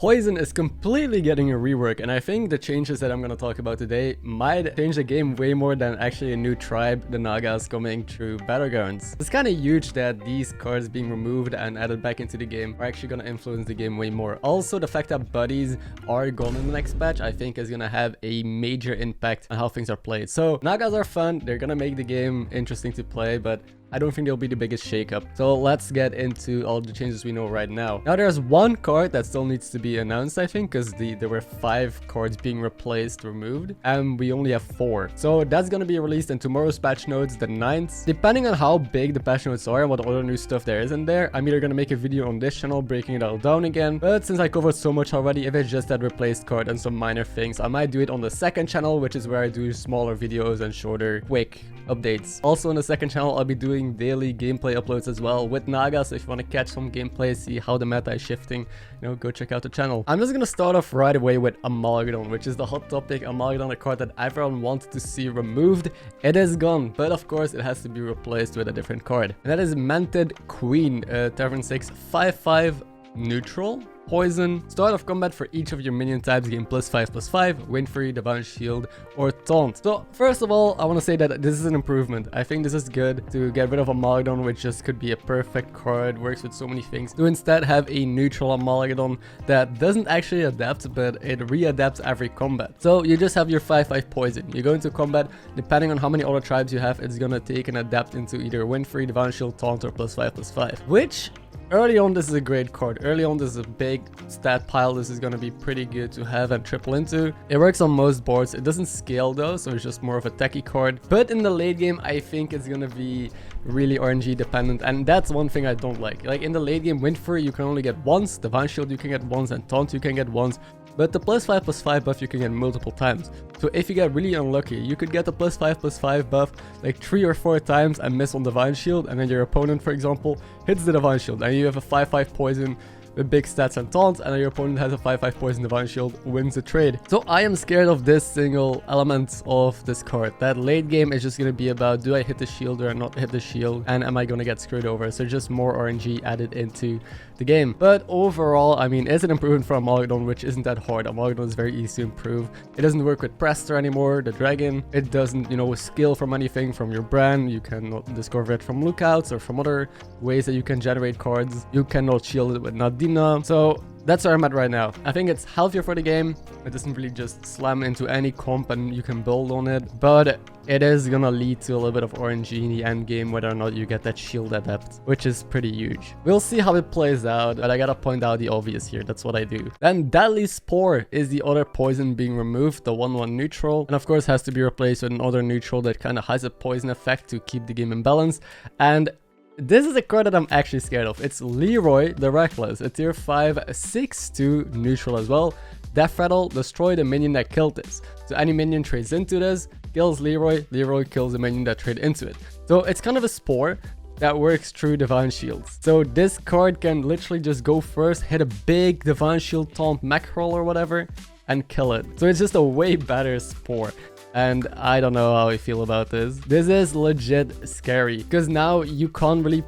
Poison is completely getting a rework, and I think the changes that I'm going to talk about today might change the game way more than actually a new tribe, the Nagas, coming through Battlegrounds. It's kind of huge that these cards being removed and added back into the game are actually going to influence the game way more. Also, the fact that buddies are gone in the next patch, I think is going to have a major impact on how things are played. So Nagas are fun, they're going to make the game interesting to play, but I don't think they'll be the biggest shakeup. So let's get into all the changes we know right now. Now there's one card that still needs to be announced, I think, because there were 5 cards being removed, and we only have 4. So that's going to be released in tomorrow's patch notes, the 9th. Depending on how big the patch notes are and what other new stuff there is in there, I'm either going to make a video on this channel breaking it all down again, but since I covered so much already, if it's just that replaced card and some minor things, I might do it on the second channel, which is where I do smaller videos and shorter, quick updates. Also on the second channel, I'll be doing daily gameplay uploads as well with Naga, so if you want to catch some gameplay, see how the meta is shifting, you know, go check out the channel. I'm just gonna start off right away with Amalgadon, which is the hot topic. Amalgadon, a card that everyone wanted to see removed. It is gone, but of course it has to be replaced with a different card, and that is Manted Queen, Tavern 6 5/5 neutral. Poison. Start of combat for each of your minion types, gain +5/+5, win free, divine shield, or taunt. So first of all, I want to say that this is an improvement. I think this is good to get rid of Amalgadon, which just could be a perfect card, works with so many things, to instead have a neutral Amalgadon that doesn't actually adapt, but it readapts every combat. So you just have your 5/5 poison. You go into combat, depending on how many other tribes you have, it's gonna take and adapt into either win free, divine shield, taunt, or +5/+5, which early on, this is a great card. Early on, this is a big stat pile. This is going to be pretty good to have and triple into. It works on most boards. It doesn't scale though, so it's just more of a techie card. But in the late game, I think it's going to be really RNG dependent, and that's one thing I don't like. Like in the late game, win free you can only get once, divine shield you can get once, and taunt you can get once. But the +5/+5 buff you can get multiple times. So if you get really unlucky, you could get the +5/+5 buff like 3 or 4 times and miss on divine shield, and then your opponent, for example, hits the divine shield, and you have a 5/5 poison with big stats and taunts, and then your opponent has a 5/5 poison divine shield, wins the trade. So I am scared of this single element of this card. That late game is just going to be about, do I hit the shield or not hit the shield, and am I going to get screwed over? So just more RNG added into the game. But overall, I mean, it's an improvement for Amalgadon, which isn't that hard. Amalgadon is very easy to improve. It doesn't work with Prester anymore, the dragon. It doesn't, you know, skill from anything from your brand. You cannot discover it from lookouts or from other ways that you can generate cards. You cannot shield it with Nadina. So that's where I'm at right now. I think it's healthier for the game. It doesn't really just slam into any comp and you can build on it, but it is gonna lead to a little bit of RNG in the end game, whether or not you get that shield adapt, which is pretty huge. We'll see how it plays out, but I gotta point out the obvious here. That's what I do. Then Deadly Spore is the other poison being removed, the 1/1 neutral, and of course has to be replaced with another neutral that kind of has a poison effect to keep the game in balance. And this is a card that I'm actually scared of. It's Leroy the Reckless, a tier 5 6/2 neutral as well. Death Rattle, destroy the minion that killed this. So any minion trades into this, kills Leroy, Leroy kills the minion that trade into it. So it's kind of a spore that works through divine shields. So this card can literally just go first, hit a big divine shield taunt mackerel or whatever, and kill it. So it's just a way better spore. And I don't know how I feel about this. This is legit scary, because now you can't really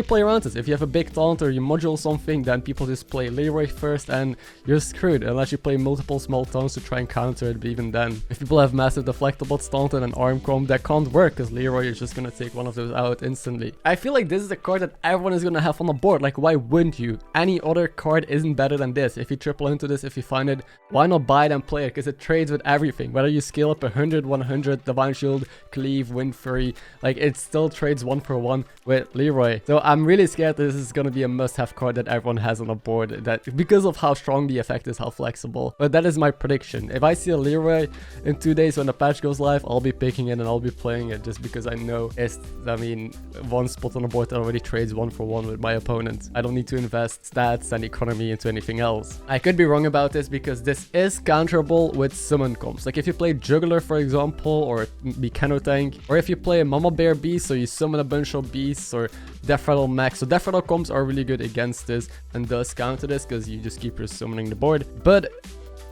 play around this. If you have a big taunt or you module something, then people just play Leroy first and you're screwed unless you play multiple small taunts to try and counter it. But even then, if people have massive deflectabots taunt and an arm comp, that can't work because Leroy is just gonna take one of those out instantly. I feel like this is a card that everyone is gonna have on the board. Like, why wouldn't you? Any other card isn't better than this. If you triple into this, if you find it, why not buy it and play it? Because it trades with everything. Whether you scale up 100, 100, divine shield, cleave, win free, like it still trades 1-for-1 with Leroy. So I'm really scared this is going to be a must-have card that everyone has on the board, that because of how strong the effect is, how flexible. But that is my prediction. If I see a Leroy in 2 days when the patch goes live, I'll be picking it and I'll be playing it just because I know it's, I mean, one spot on the board that already trades 1-for-1 with my opponent. I don't need to invest stats and economy into anything else. I could be wrong about this because this is counterable with summon comps. Like if you play Juggler, for example, or Mechano Tank, or if you play a Mama Bear Beast, so you summon a bunch of beasts, or Death Rattle Max. So Death Rattle comps are really good against this and does counter this because you just keep summoning the board. But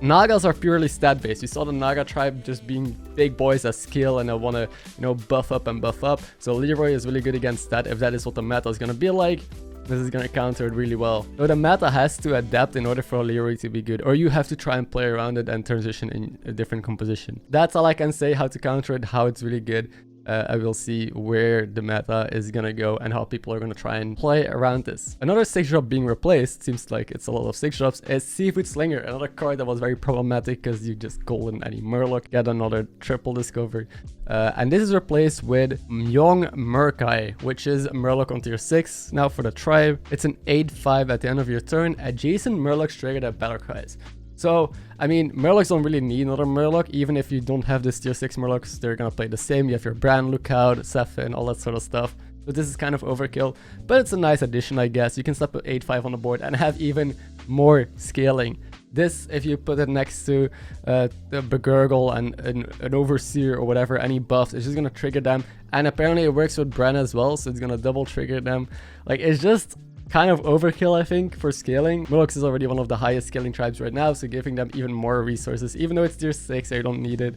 Nagas are purely stat based. You saw the Naga tribe just being big boys that skill and I want to, you know, buff up and buff up. So Leroy is really good against that if that is what the meta is going to be like. this is gonna counter it really well. So the meta has to adapt in order for Leroy to be good, or you have to try and play around it and transition in a different composition. That's all I can say, how to counter it, how it's really good. I will see where the meta is gonna go and how people are gonna try and play around this. Another 6-drop being replaced, seems like it's a lot of 6-drops, is Seafood Slinger, another card that was very problematic because you just golden any Murloc, get another triple discovery. And this is replaced with Myong Murkai, which is a Murloc on tier 6. Now for the tribe, it's an 8/5 at the end of your turn. Adjacent Murlocs triggered at battle cries. So, I mean, Murlocs don't really need another Murloc. Even if you don't have this tier 6 Murlocs, they're gonna play the same. You have your Brand, Lookout, Stefan, all that sort of stuff. So this is kind of overkill, but it's a nice addition, I guess. You can slap an 8/5 on the board and have even more scaling. This, if you put it next to the Begurgle and an Overseer or whatever, any buffs, it's just gonna trigger them. And apparently it works with Brand as well, so it's gonna double trigger them. Like, it's just kind of overkill, I think, for scaling. Murlocs is already one of the highest scaling tribes right now, so giving them even more resources, even though it's tier 6, they don't need it.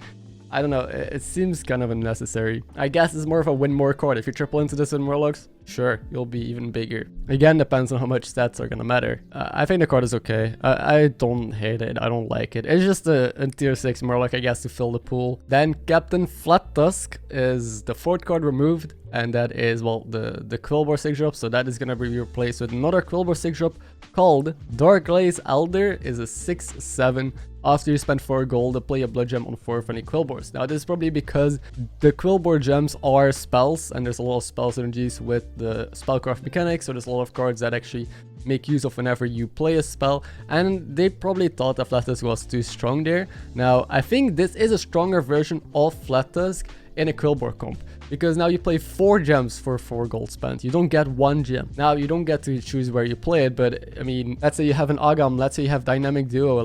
I don't know, it seems kind of unnecessary. I guess it's more of a win more card. If you triple into this with Murlocs, sure, you'll be even bigger. Again, depends on how much stats are gonna matter. I think the card is okay. I don't hate it, I don't like it. It's just a tier 6 Murloc, I guess, to fill the pool. Then Captain Flat Tusk is the 4th card removed, and that is, well, the Quillbore 6-drop, so that is gonna be replaced with another Quillbore 6-drop called Darkglaze Elder, is a 6/7. After you spend 4 gold to play a blood gem on 4 of any Quillbores. Now this is probably because the Quillbore gems are spells, and there's a lot of spell synergies with the spellcraft mechanics, so there's a lot of cards that actually make use of whenever you play a spell, and they probably thought that Flat Tusk was too strong there. Now I think this is a stronger version of Flat Tusk in a Quillbore comp, because now you play 4 gems for 4 gold spent. You don't get 1 gem. Now you don't get to choose where you play it, but I mean, let's say you have an Agam, let's say you have Dynamic Duo,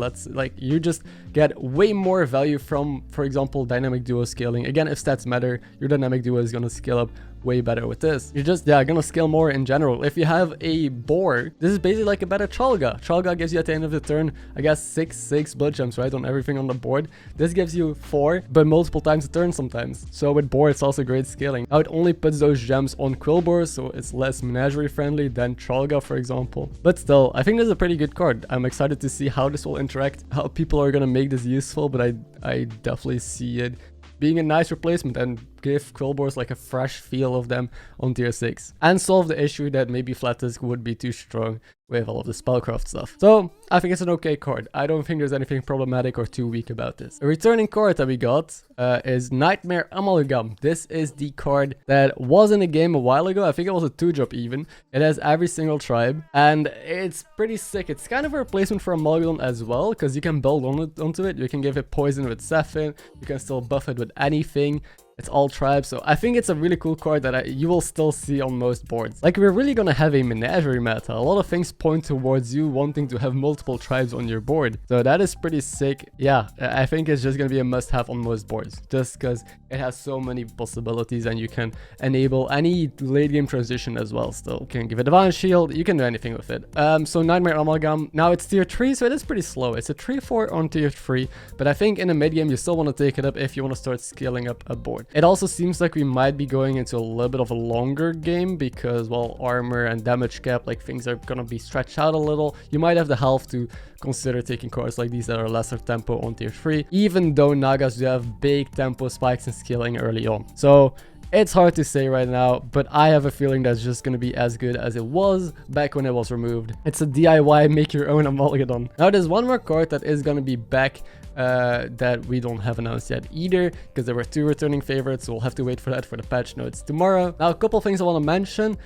you just get way more value from, for example, Dynamic Duo scaling. Again, if stats matter, your Dynamic Duo is gonna scale up way better with this. You're just, yeah, gonna scale more in general. If you have a boar, this is basically like a better Chalga. Chalga gives you at the end of the turn, I guess, 6 blood gems, right, on everything on the board. This gives you 4, but multiple times a turn sometimes. So with boar, it's also great scaling. Now it only puts those gems on Quillbore, so it's less menagerie friendly than Chalga, for example. But still, I think this is a pretty good card. I'm excited to see how this will interact, how people are gonna make this useful, but I definitely see it being a nice replacement and give Quillbores like a fresh feel of them on tier 6 and solve the issue that maybe Flat Tusk would be too strong with all of the spellcraft stuff. So I think it's an okay card. I don't think there's anything problematic or too weak about this. A returning card that we got is Nightmare Amalgam. This is the card that was in the game a while ago. I think it was a 2-drop even. It has every single tribe and it's pretty sick. It's kind of a replacement for Amalgadon as well, because you can build onto it. You can give it poison with Stefan. You can still buff it with anything. It's all tribes, so I think it's a really cool card that you will still see on most boards. Like, we're really gonna have a menagerie meta. A lot of things point towards you wanting to have multiple tribes on your board. So that is pretty sick. Yeah, I think it's just gonna be a must-have on most boards, just because it has so many possibilities and you can enable any late game transition as well still. You can give it advantage shield, you can do anything with it. So Nightmare Amalgam, now it's tier 3, so it is pretty slow. It's a 3/4 on tier 3, but I think in the mid game you still want to take it up if you want to start scaling up a board. It also seems like we might be going into a little bit of a longer game because, well, armor and damage cap, like, things are gonna be stretched out a little. You might have the health to consider taking cards like these that are lesser tempo on tier 3, even though Nagas do have big tempo spikes and scaling early on. So it's hard to say right now, but I have a feeling that's just going to be as good as it was back when it was removed. It's a DIY make your own Amalgadon. Now there's one more card that is going to be back that we don't have announced yet either, because there were 2 returning favorites, so we'll have to wait for that for the patch notes tomorrow. Now a couple things I want to mention.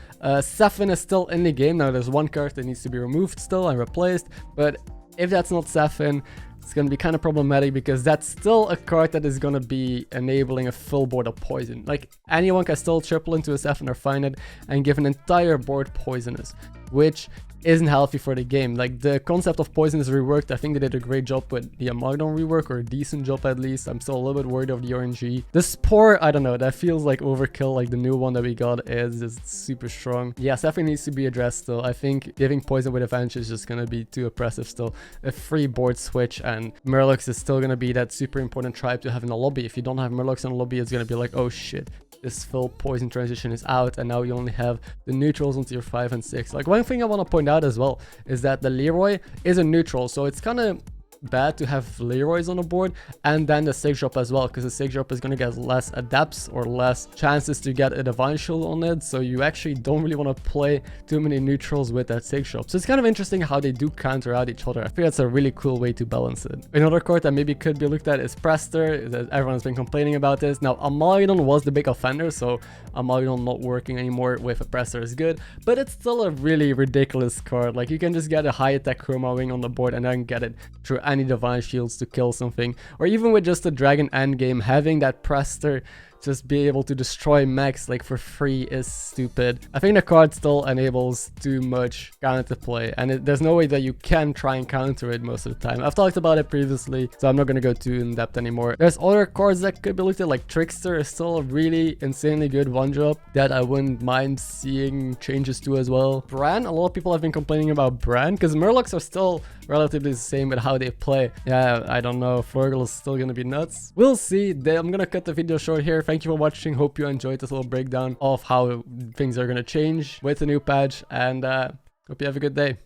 Stefan is still in the game. Now there's one card that needs to be removed still and replaced, but if that's not Stefan, it's going to be kind of problematic because that's still a card that is going to be enabling a full board of poison. Like, anyone can still triple into a Stefan or find it and give an entire board poisonous, which isn't healthy for the game. Like, the concept of poison is reworked. I think they did a great job with the Amalgadon rework, or a decent job at least. I'm still a little bit worried of the RNG. The Spore, I don't know, that feels like overkill. Like, the new one that we got is just super strong. Yeah, Stefan needs to be addressed still. I think giving poison with advantage is just gonna be too oppressive still. A free board switch, and Murlocs is still gonna be that super important tribe to have in a lobby. If you don't have Murlocs in a lobby, it's gonna be like, oh shit, this full poison transition is out, and now you only have the neutrals on tier 5 and 6. Like, one thing I want to point out as well is that the Leroy is a neutral, so it's kind of bad to have Leroys on the board, and then the 6 drop as well, because the 6 drop is going to get less adapts or less chances to get a divine shield on it, so you actually don't really want to play too many neutrals with that 6 drop. So it's kind of interesting how they do counter out each other. I think that's a really cool way to balance it. Another card that maybe could be looked at is Prester. Everyone's been complaining about this. Now, Amalgadon was the big offender, so Amalgadon not working anymore with a Prester is good, but it's still a really ridiculous card. Like, you can just get a high attack Chroma Wing on the board and then get it through any divine shields to kill something, or even with just a dragon endgame, having that Prester just be able to destroy mechs like for free is stupid. I think the card still enables too much counter play, and there's no way that you can try and counter it most of the time. I've talked about it previously, so I'm not going to go too in depth anymore. There's other cards that could be looked at, like Trickster is still a really insanely good one drop that I wouldn't mind seeing changes to as well. Bran, a lot of people have been complaining about Bran because Murlocs are still relatively the same with how they play. Yeah, I don't know. Flurgle is still gonna be nuts. We'll see. I'm gonna cut the video short here. Thank you for watching. Hope you enjoyed this little breakdown of how things are gonna change with the new patch, and hope you have a good day.